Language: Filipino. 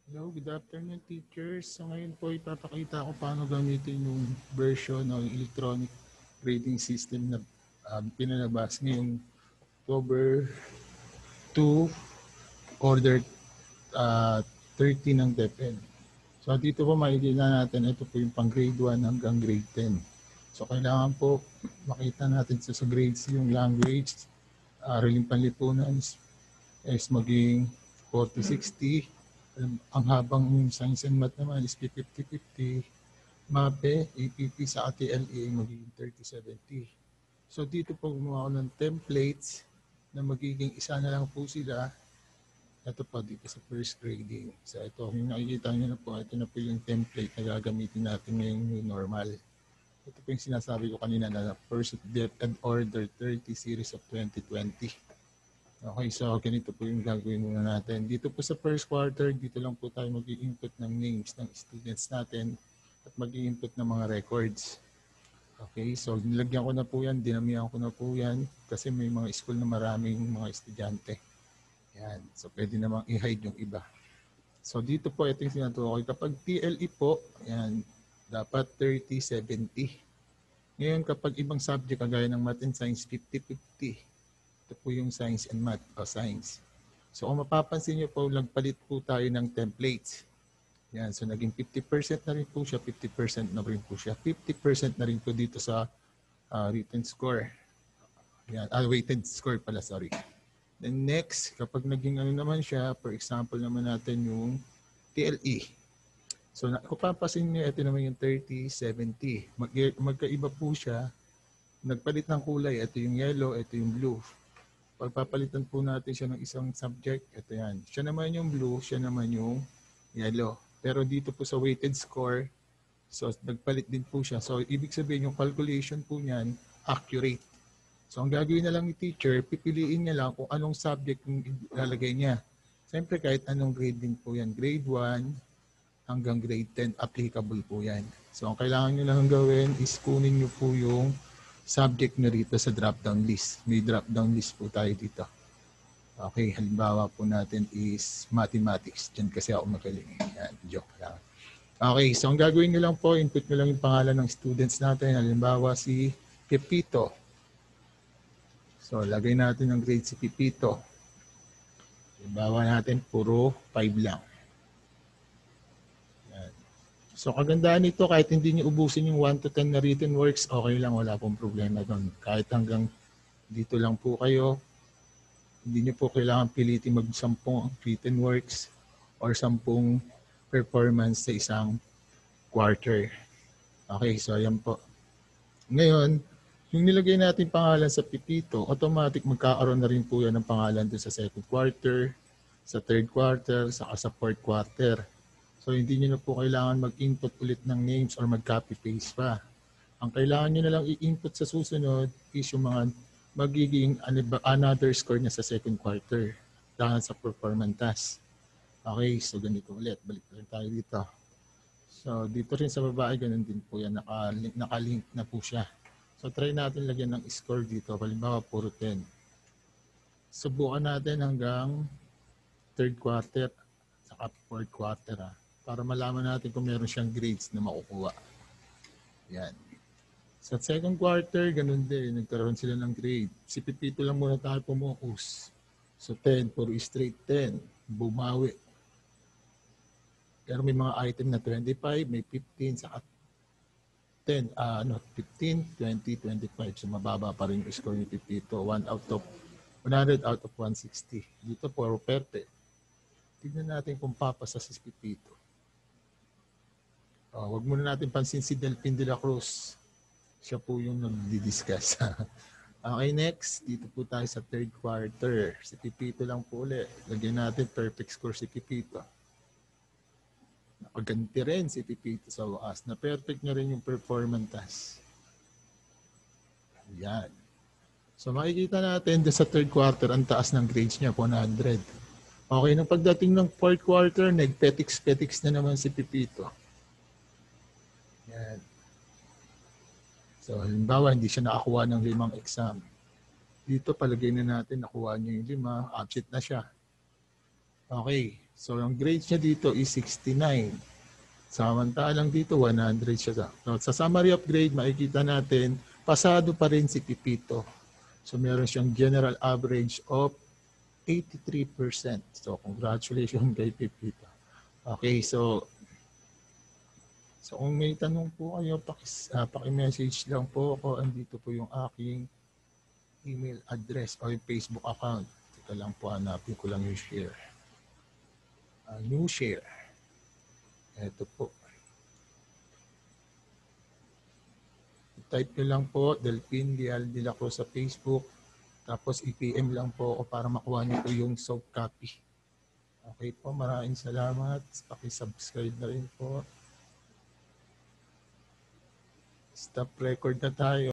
Hello, good afternoon teachers. So ngayon po ipapakita ko paano gamitin yung version ng electronic grading system na pinalabas ngayong October 2, order 30 ng DepEd. So dito po makikita natin, ito po yung pang grade 1 hanggang grade 10. So kailangan po makita natin sa grades yung language, araling panlipunan is maging 40-60. Ang habang science and math naman is 50-50. MAPE, APP sa TLE magiging 30-70. So dito po gumawa ko ng templates na magiging isa na lang po sila. Ito po dito sa first grading. So ito, yung nakikita nyo na po, ito na po yung template na gagamitin natin ngayong new normal. Ito po yung sinasabi ko kanina na first DepEd Order 30 series of 2020. Okay, so ganito po yung gagawin muna natin. Dito po sa first quarter, dito lang po tayo mag-i-input ng names ng students natin at mag-i-input ng mga records. Okay, so nilagyan ko na po yan, dinamihan ko na po yan kasi may mga school na maraming mga estudyante. Yan, so pwede namang i-hide yung iba. So dito po, ito yung sinatukoy. Kapag TLE po, yan, dapat 30-70. Ngayon, kapag ibang subject, kagaya ng Math and Science, 50-50. Ito po yung science and math o science. So kung mapapansin nyo po, nagpalit po tayo ng templates. Yan, so naging 50% na rin po siya, 50% na rin po siya. 50% na rin po dito sa written score. Yan, weighted score pala, sorry. Then next, kapag naging ano naman siya, for example naman natin yung TLE. So kung papasin nyo, ito naman yung 30-70. Magkaiba po siya. Nagpalit ng kulay, ito yung yellow, ito yung blue. Pagpapalitan po natin siya ng isang subject, ito yan. Siya naman yung blue, siya naman yung yellow. Pero dito po sa weighted score, so nagpalit din po siya. So ibig sabihin yung calculation po niyan, accurate. So ang gagawin na lang ni teacher, pipiliin niya lang kung anong subject yung ilalagay niya. Siyempre kahit anong grade din po yan. Grade 1 hanggang grade 10, applicable po yan. So ang kailangan nyo lang gawin is kunin nyo po yung subject nyo rito sa drop-down list. May drop-down list po tayo dito. Okay, halimbawa po natin is mathematics. Diyan kasi ako magaling. Yan, joke lang. Okay, so ang gagawin nyo lang po, input nyo lang yung pangalan ng students natin. Halimbawa si Pepito. So, lagay natin ang grade si Pepito. Halimbawa natin, puro 5 lang. Yan. So, kagandaan nito, kahit hindi nyo ubusin yung 1 to 10 na written works, okay lang, wala pong problema doon. Kahit hanggang dito lang po kayo, hindi nyo po kailangan pilitin mag-10 written works or 10 performance sa isang quarter. Okay, so ayan po. Ngayon, yung nilagay natin pangalan sa Pepito, automatic magkakaroon na rin po yan ng pangalan doon sa second quarter, sa third quarter, saka sa fourth quarter. So hindi nyo na po kailangan mag-input ulit ng names or mag-copy-paste pa. Ang kailangan nyo na lang i-input sa susunod is yung mga magiging another score niya sa second quarter dahil sa performance task. Okay, so ganito ulit. Balik tayo dito. So dito rin sa babae, ganun din po yan. Nakalink na po siya. So try natin lagyan ng score dito. Halimbawa, puro 10. Subukan natin hanggang third quarter saka fourth quarter para malaman natin kung meron siyang grades na makukuha. Yan. Sa second quarter, ganun din. Nagkaroon sila ng grade. Si Pepito lang muna tayo pumukus. So 10, puro straight 10. Bumawi. Pero may mga item na 25, may 15, saka 10, 15, 20, 25. So mababa pa rin yung score ni Pepito. 100 out of 160. Dito puro perte. Tignan natin kung papasa si Pepito. Wag muna natin pansin si Delphine de la Cruz. Siya po yung nagdi-discuss. Okay, next. Dito po tayo sa third quarter. Si Pepito lang po ulit. Lagyan natin perfect score si Pepito. Nakaganti rin si Pepito sa wakas. Na perfect niya rin yung performance task. Yan. So makikita natin sa third quarter, ang taas ng grades niya, 100. Okay, nung pagdating ng fourth quarter, nag-petiks na naman si Pepito. Yan. So halimbawa, hindi siya nakakuha ng 5 exam. Dito palagay na natin, nakuha niya yung 5, absent na siya. Okay. So, ang grade niya dito is 69. Samantalang dito, 100 siya. Sa summary of grade, makikita natin, pasado pa rin si Pipito. So, meron siyang general average of 83%. So, congratulations kay Pipito. Okay, so kung may tanong po kayo, paki-message lang po ako. Andito po yung aking email address o yung Facebook account. Ito lang po, hanapin ko lang yung share. New share. Ito po. Type nyo lang po, Delphin Leal de la Cruz sa Facebook. Tapos i-PM lang po ako para makuha nyo po yung soft copy. Okay po, maraming salamat. Paki-subscribe na rin po. Stop record na tayo.